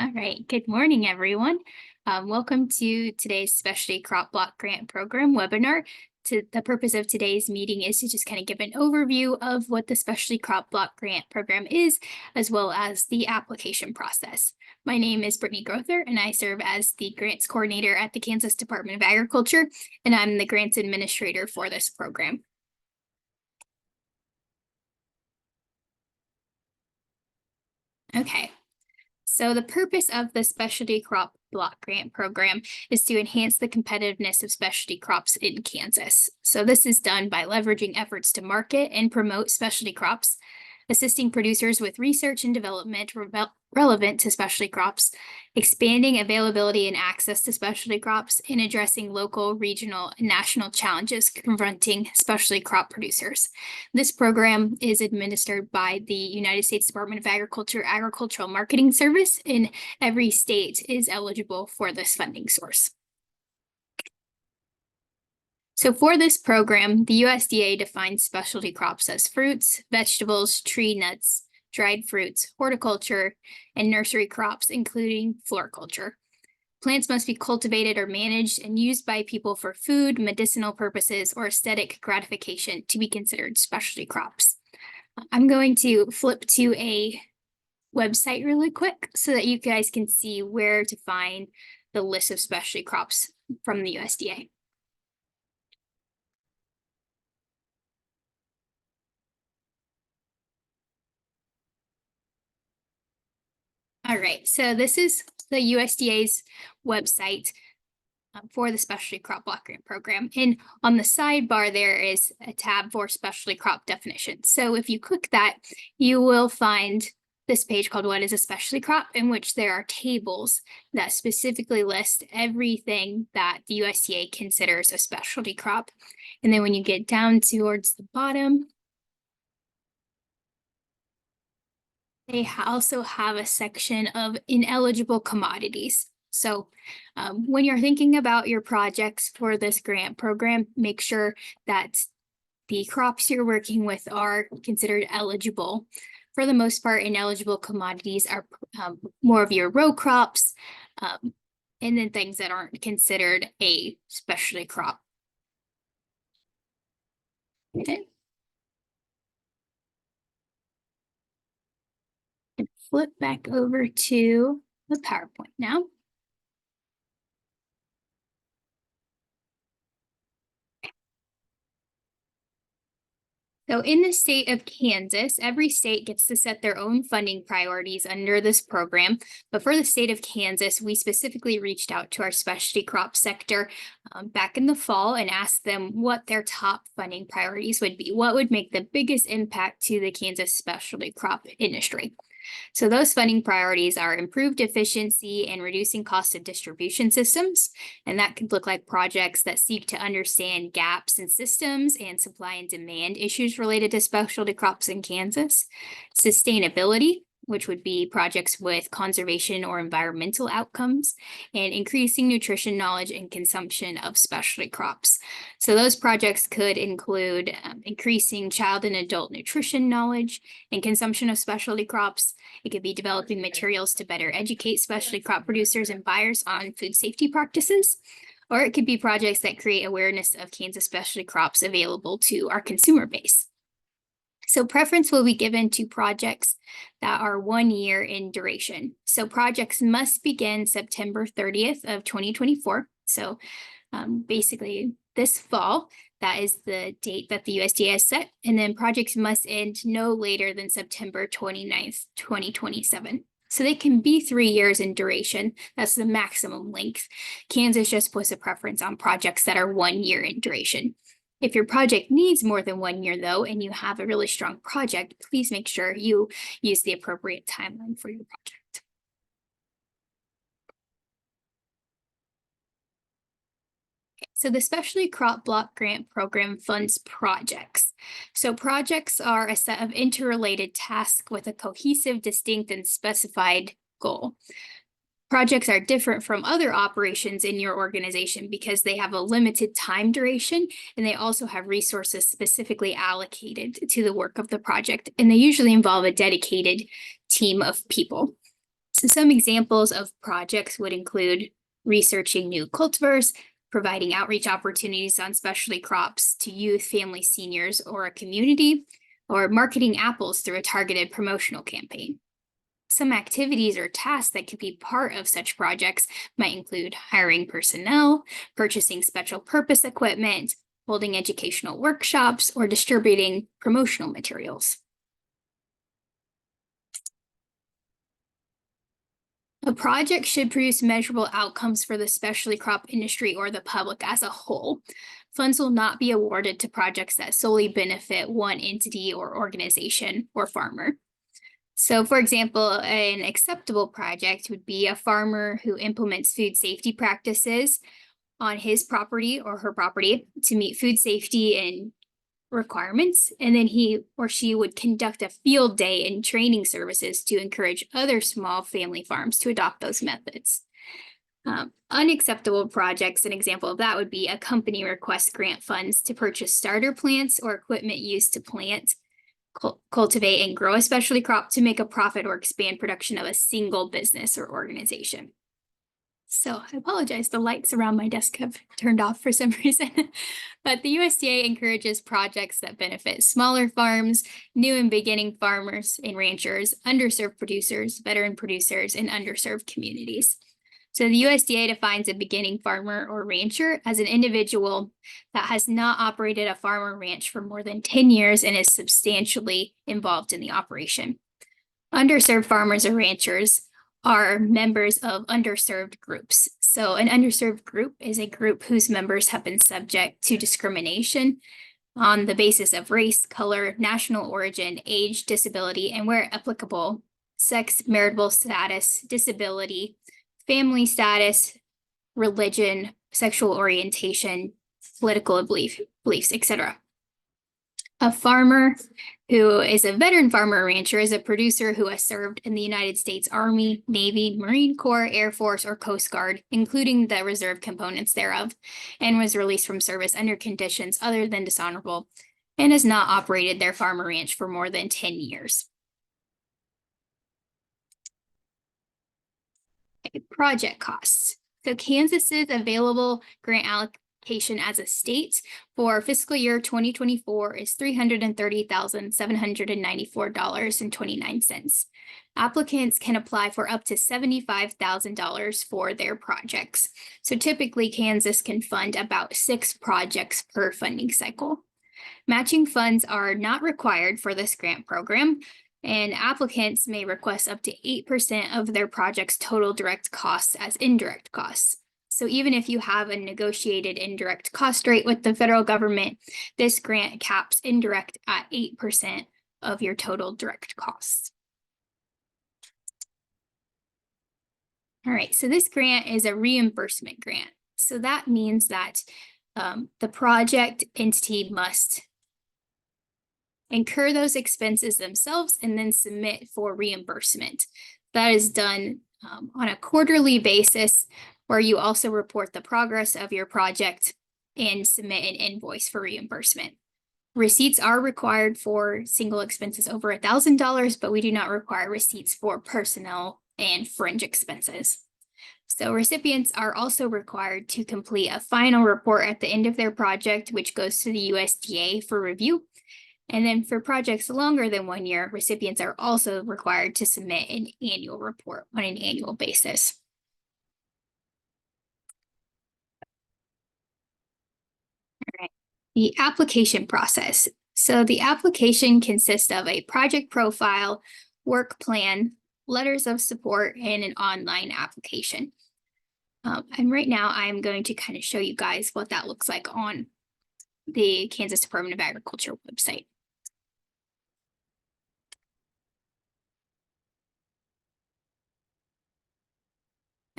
All right, good morning, everyone. Welcome to today's Specialty Crop Block Grant Program webinar. The purpose of today's meeting is to just kind of give an overview of what the Specialty Crop Block Grant Program is, as well as the application process. My name is Brittany Grother, and I serve as the Grants Coordinator at the Kansas Department of Agriculture, and I'm the Grants Administrator for this program. Okay. So the purpose of the Specialty Crop Block Grant Program is to enhance the competitiveness of specialty crops in Kansas. So this is done by leveraging efforts to market and promote specialty crops, assisting producers with research and development relevant to specialty crops, expanding availability and access to specialty crops, and addressing local, regional, and national challenges confronting specialty crop producers. This program is administered by the United States Department of Agriculture Agricultural Marketing Service, and every state is eligible for this funding source. So for this program, the USDA defines specialty crops as fruits, vegetables, tree nuts, dried fruits, horticulture, and nursery crops, including floriculture. Plants must be cultivated or managed and used by people for food, medicinal purposes, or aesthetic gratification to be considered specialty crops. I'm going to flip to a website really quick so that you guys can see where to find the list of specialty crops from the USDA. All right, so this is the USDA's website for the Specialty Crop Block Grant Program. And on the sidebar, there is a tab for specialty crop definitions. So if you click that, you will find this page called What is a Specialty Crop, in which there are tables that specifically list everything that the USDA considers a specialty crop. And then when you get down towards the bottom, they also have a section of ineligible commodities. So when you're thinking about your projects for this grant program, make sure that the crops you're working with are considered eligible. For the most part, ineligible commodities are more of your row crops, and then things that aren't considered a specialty crop. Okay. And flip back over to the PowerPoint now. So in the state of Kansas, every state gets to set their own funding priorities under this program. But for the state of Kansas, we specifically reached out to our specialty crop sector back in the fall and asked them what their top funding priorities would be. What would make the biggest impact to the Kansas specialty crop industry? So those funding priorities are improved efficiency and reducing cost of distribution systems. And that could look like projects that seek to understand gaps in systems and supply and demand issues related to specialty crops in Kansas. Sustainability, which would be projects with conservation or environmental outcomes, and increasing nutrition knowledge and consumption of specialty crops. So those projects could include increasing child and adult nutrition knowledge and consumption of specialty crops. It could be developing materials to better educate specialty crop producers and buyers on food safety practices. Or it could be projects that create awareness of Kansas specialty crops available to our consumer base. So preference will be given to projects that are 1 year in duration. So projects must begin September 30th of 2024. So basically this fall, that is the date that the USDA has set. And then projects must end no later than September 29th, 2027. So they can be 3 years in duration. That's the maximum length. Kansas just puts a preference on projects that are 1 year in duration. If your project needs more than 1 year, though, and you have a really strong project, please make sure you use the appropriate timeline for your project. So the Specialty Crop Block Grant Program funds projects. So projects are a set of interrelated tasks with a cohesive, distinct, and specified goal. Projects are different from other operations in your organization because they have a limited time duration, and they also have resources specifically allocated to the work of the project, and they usually involve a dedicated team of people. So some examples of projects would include researching new cultivars, providing outreach opportunities on specialty crops to youth, families, seniors, or a community, or marketing apples through a targeted promotional campaign. Some activities or tasks that could be part of such projects might include hiring personnel, purchasing special purpose equipment, holding educational workshops, or distributing promotional materials. A project should produce measurable outcomes for the specialty crop industry or the public as a whole. Funds will not be awarded to projects that solely benefit one entity or organization or farmer. So, for example, an acceptable project would be a farmer who implements food safety practices on his property or her property to meet food safety and requirements, and then he or she would conduct a field day and training services to encourage other small family farms to adopt those methods. Unacceptable projects, an example of that would be a company requests grant funds to purchase starter plants or equipment used to plant, cultivate, and grow a specialty crop to make a profit or expand production of a single business or organization. So I apologize, the lights around my desk have turned off for some reason. But the USDA encourages projects that benefit smaller farms, new and beginning farmers and ranchers, underserved producers, veteran producers, and underserved communities. So the USDA defines a beginning farmer or rancher as an individual that has not operated a farm or ranch for more than 10 years and is substantially involved in the operation. Underserved farmers or ranchers are members of underserved groups. So an underserved group is a group whose members have been subject to discrimination on the basis of race, color, national origin, age, disability, and where applicable, sex, marital status, disability, family status, religion, sexual orientation, political beliefs, etc. A farmer who is a veteran farmer or rancher is a producer who has served in the United States Army, Navy, Marine Corps, Air Force, or Coast Guard, including the reserve components thereof, and was released from service under conditions other than dishonorable, and has not operated their farm or ranch for more than 10 years. Okay, project costs. So Kansas's available grant allocation as a state for fiscal year 2024 is $330,794.29. Applicants can apply for up to $75,000 for their projects. So typically Kansas can fund about 6 projects per funding cycle. Matching funds are not required for this grant program, and applicants may request up to 8% of their project's total direct costs as indirect costs. So even if you have a negotiated indirect cost rate with the federal government, this grant caps indirect at 8% of your total direct costs. All right, so this grant is a reimbursement grant. So that means that the project entity must incur those expenses themselves and then submit for reimbursement. That is done on a quarterly basis, where you also report the progress of your project and submit an invoice for reimbursement. Receipts are required for single expenses over $1,000, but we do not require receipts for personnel and fringe expenses. So recipients are also required to complete a final report at the end of their project, which goes to the USDA for review. And then for projects longer than 1 year, recipients are also required to submit an annual report on an annual basis. All right, the application process. So the application consists of a project profile, work plan, letters of support, and an online application. And right now I'm going to kind of show you guys what that looks like on the Kansas Department of Agriculture website.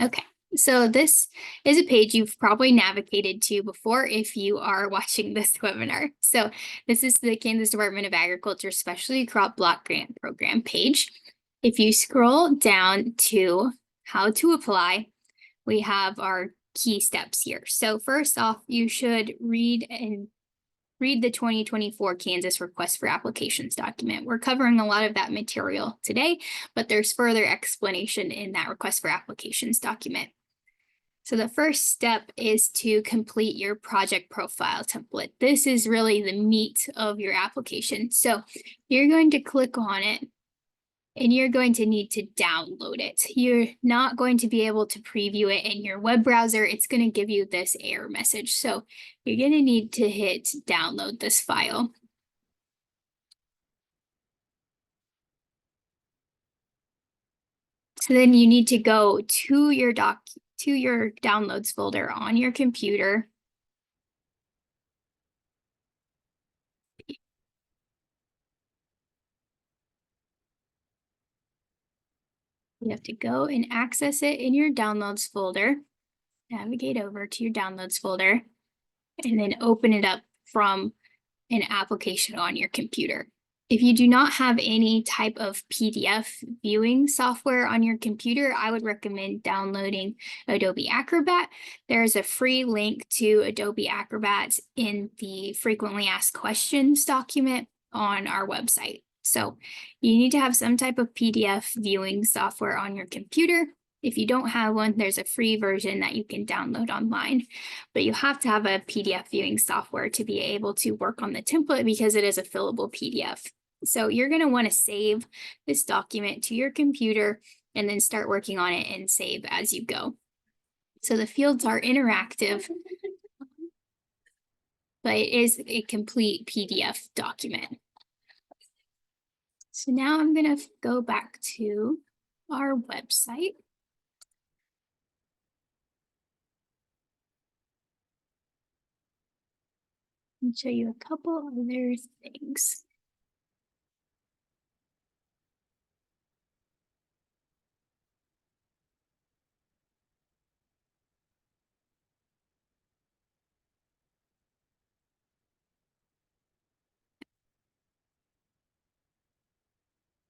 Okay, so this is a page you've probably navigated to before if you are watching this webinar. So this is the Kansas Department of Agriculture Specialty Crop Block Grant Program page. If you scroll down to how to apply, we have our key steps here. So first off, you should read and read the 2024 Kansas Request for Applications document. We're covering a lot of that material today, but there's further explanation in that Request for Applications document. So the first step is to complete your project profile template. This is really the meat of your application. So you're going to click on it and you're going to need to download it. You're not going to be able to preview it in your web browser. It's going to give you this error message. So you're going to need to hit download this file. So then you need to go to your downloads folder on your computer. You have to go and access it in your downloads folder, navigate over to your downloads folder, and then open it up from an application on your computer. If you do not have any type of PDF viewing software on your computer, I would recommend downloading Adobe Acrobat. There's a free link to Adobe Acrobat in the frequently asked questions document on our website. So you need to have some type of PDF viewing software on your computer. If you don't have one, there's a free version that you can download online, but you have to have a PDF viewing software to be able to work on the template because it is a fillable PDF. So you're going to want to save this document to your computer and then start working on it and save as you go. So the fields are interactive, but it is a complete PDF document. So now I'm going to go back to our website. And show you a couple other things.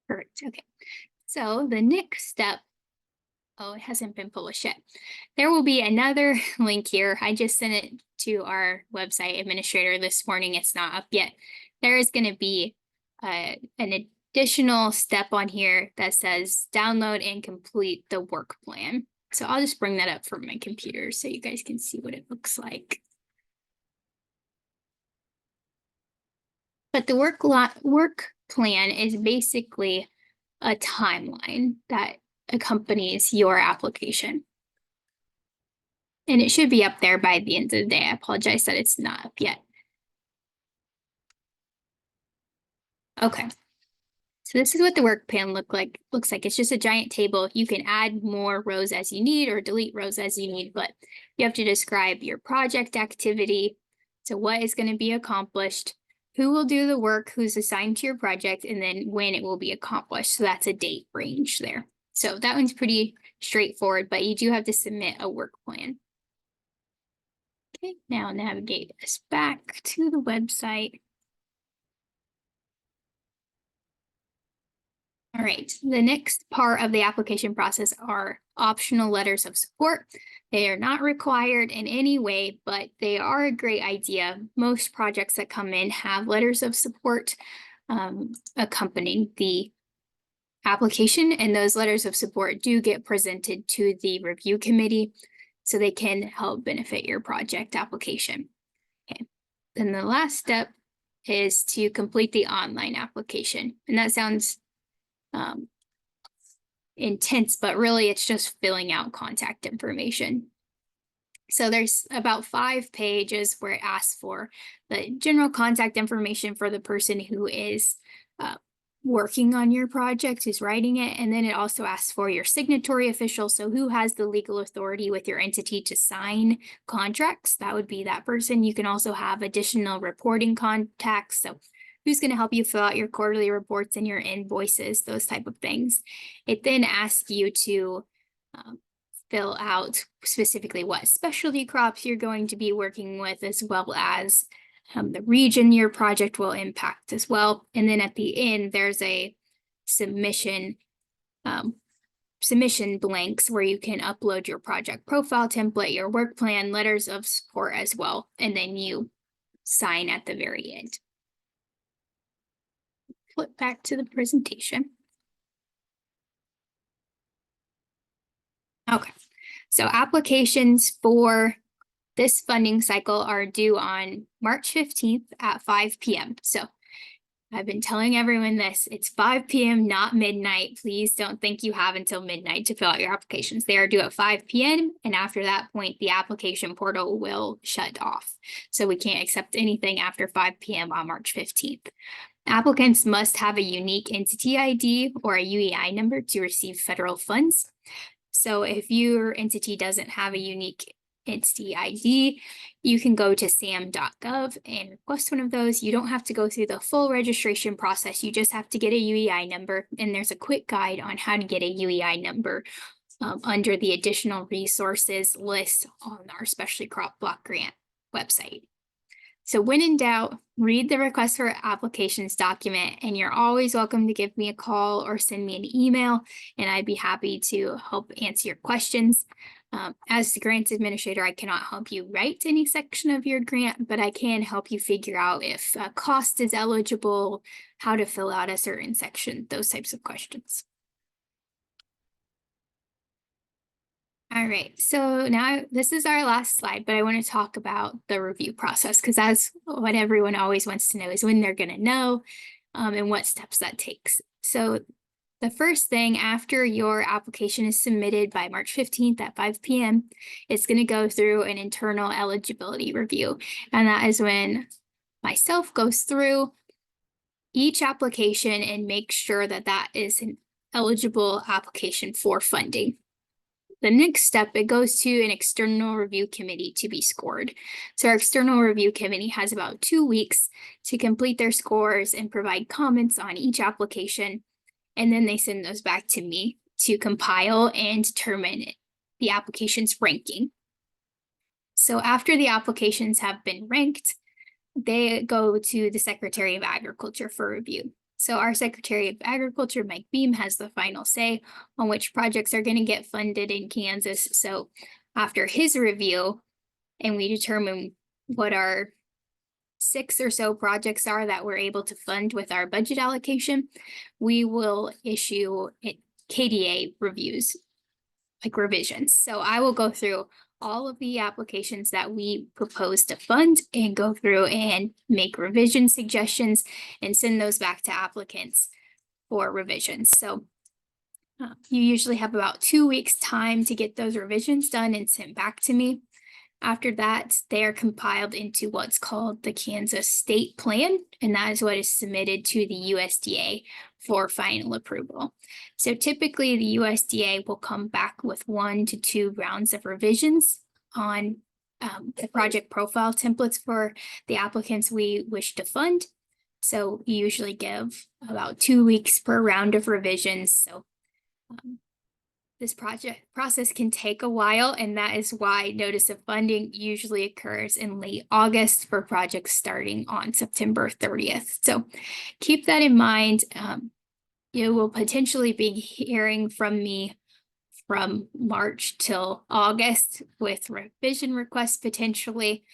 Perfect. Okay. So the next step, oh, it hasn't been published yet. There will be another link here. I just sent it to our website administrator this morning. It's not up yet. There is going to be an additional step on here that says download and complete the work plan. So I'll just bring that up from my computer so you guys can see what it looks like. But the work plan is basically a timeline that accompanies your application. And it should be up there by the end of the day. I apologize that it's not up yet. Okay. So this is what the work plan looks like. It's just a giant table. You can add more rows as you need or delete rows as you need, but you have to describe your project activity. So what is going to be accomplished, who will do the work, who's assigned to your project, and then when it will be accomplished. So that's a date range there. So that one's pretty straightforward, but you do have to submit a work plan. Okay, now navigate us back to the website. All right, the next part of the application process are optional letters of support. They are not required in any way, but they are a great idea. Most projects that come in have letters of support accompanying the application, and those letters of support do get presented to the review committee so they can help benefit your project application. Okay, then the last step is to complete the online application, and that sounds intense, but really it's just filling out contact information. So there's about 5 pages where it asks for the general contact information for the person who is working on your project, who's writing it. And then it also asks for your signatory official. So who has the legal authority with your entity to sign contracts? That would be that person. You can also have additional reporting contacts. So who's going to help you fill out your quarterly reports and your invoices, those type of things. It then asks you to fill out specifically what specialty crops you're going to be working with, as well as the region your project will impact as well. And then at the end, there's a submission blanks where you can upload your project profile template, your work plan, letters of support as well. And then you sign at the very end. Flip back to the presentation. Okay, so applications for this funding cycle are due on March 15th at 5 p.m. So I've been telling everyone this, it's 5 p.m., not midnight. Please don't think you have until midnight to fill out your applications. They are due at 5 p.m. And after that point, the application portal will shut off. So we can't accept anything after 5 p.m. on March 15th. Applicants must have a unique entity ID or a UEI number to receive federal funds. So if your entity doesn't have a unique entity ID, you can go to sam.gov and request one of those. You don't have to go through the full registration process. You just have to get a UEI number, and there's a quick guide on how to get a UEI number under the additional resources list on our Specialty Crop Block Grant website. So when in doubt, read the request for applications document, and you're always welcome to give me a call or send me an email, and I'd be happy to help answer your questions. As the grants administrator, I cannot help you write any section of your grant, but I can help you figure out if a cost is eligible, how to fill out a certain section, those types of questions. All right, so now this is our last slide, but I want to talk about the review process because that's what everyone always wants to know is when they're going to know and what steps that takes. So the first thing after your application is submitted by March 15th at 5 p.m., it's going to go through an internal eligibility review. And that is when myself goes through each application and make sure that that is an eligible application for funding. The next step, it goes to an external review committee to be scored. So our external review committee has about 2 weeks to complete their scores and provide comments on each application. And then they send those back to me to compile and determine the application's ranking. So after the applications have been ranked, they go to the Secretary of Agriculture for review. So our Secretary of Agriculture, Mike Beam, has the final say on which projects are going to get funded in Kansas. So after his review, and we determine what our 6 or so projects are that we're able to fund with our budget allocation, we will issue KDA reviews, like revisions. So I will go through all of the applications that we propose to fund and go through and make revision suggestions and send those back to applicants for revisions. So you usually have about 2 weeks time to get those revisions done and sent back to me. After that, they are compiled into what's called the Kansas State Plan, and that is what is submitted to the USDA for final approval. So typically the USDA will come back with 1 to 2 rounds of revisions on the project profile templates for the applicants we wish to fund. So you usually give about 2 weeks per round of revisions. So this project process can take a while, and that is why notice of funding usually occurs in late August for projects starting on September 30th. So keep that in mind. You will potentially be hearing from me from March till August with revision requests potentially.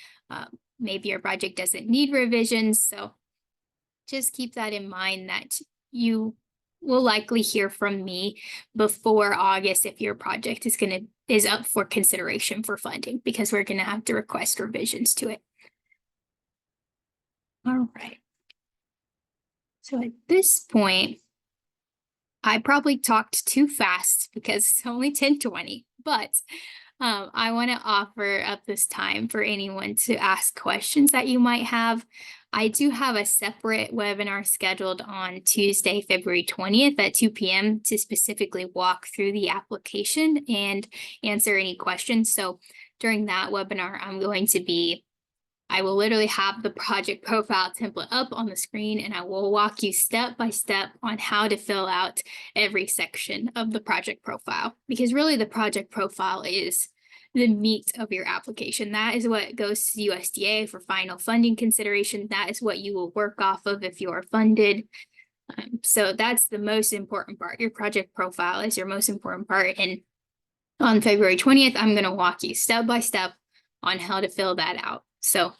Maybe your project doesn't need revisions, so just keep that in mind that you will likely hear from me before August if your project is up for consideration for funding, because we're going to have to request revisions to it. All right. So at this point, I probably talked too fast because it's only 10:20, but I want to offer up this time for anyone to ask questions that you might have. I do have a separate webinar scheduled on Tuesday, February 20th at 2 p.m. to specifically walk through the application and answer any questions. So during that webinar, I will literally have the project profile template up on the screen, and I will walk you step by step on how to fill out every section of the project profile, because really the project profile is the meat of your application. That is what goes to the USDA for final funding consideration. That is what you will work off of if you are funded. So that's the most important part. Your project profile is your most important part. And on February 20th, I'm going to walk you step by step on how to fill that out. So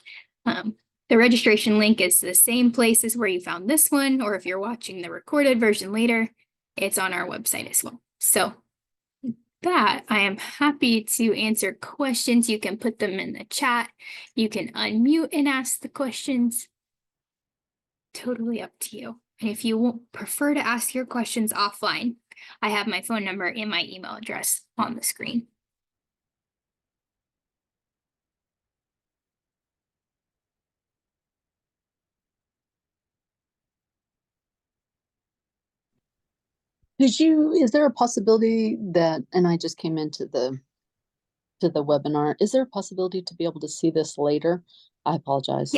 The registration link is the same place as where you found this one, or if you're watching the recorded version later, it's on our website as well. So that I am happy to answer questions. You can put them in the chat. You can unmute and ask the questions. Totally up to you. And if you prefer to ask your questions offline, I have my phone number and my email address on the screen. Is there a possibility that, and I just came into the webinar, is there a possibility to be able to see this later? I apologize.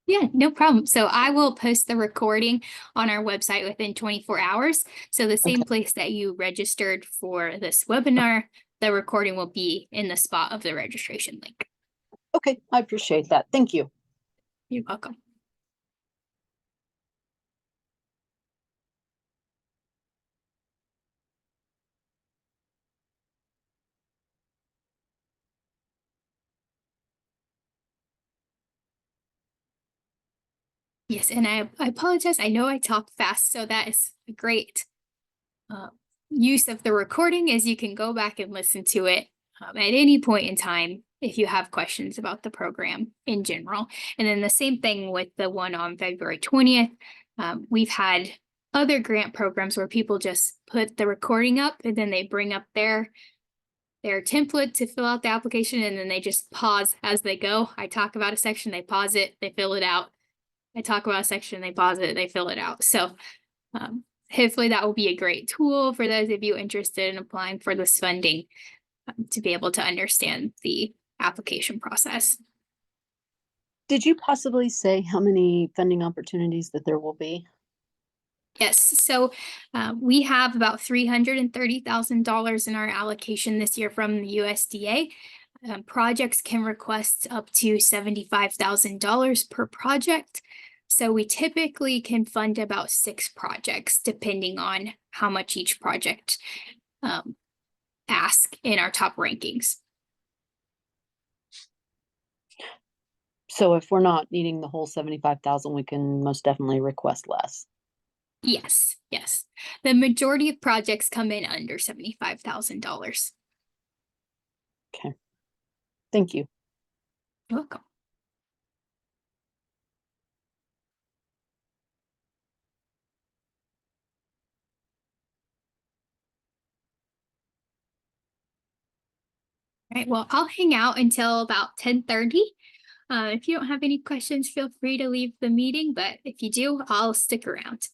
Yeah, no problem. So I will post the recording on our website within 24 hours. So the same place that you registered for this webinar, the recording will be in the spot of the registration link. Okay, I appreciate that. Thank you. You're welcome. Yes, and I apologize. I know I talk fast, so that is a great use of the recording is you can go back and listen to it at any point in time if you have questions about the program in general. And then the same thing with the one on February 20th. We've had other grant programs where people just put the recording up and then they bring up their template to fill out the application and then they just pause as they go. I talk about a section, they pause it, they fill it out. I talk about a section, they pause it, they fill it out. So hopefully that will be a great tool for those of you interested in applying for this funding to be able to understand the application process. Did you possibly say how many funding opportunities that there will be? Yes, so we have about $330,000 in our allocation this year from the USDA. Projects can request up to $75,000 per project. So we typically can fund about 6 projects, depending on how much each project ask in our top rankings. So if we're not needing the whole 75,000, we can most definitely request less. Yes, yes. The majority of projects come in under $75,000. Okay. Thank you. You're welcome. All right, well, I'll hang out until about 10:30. If you don't have any questions, feel free to leave the meeting, but if you do, I'll stick around.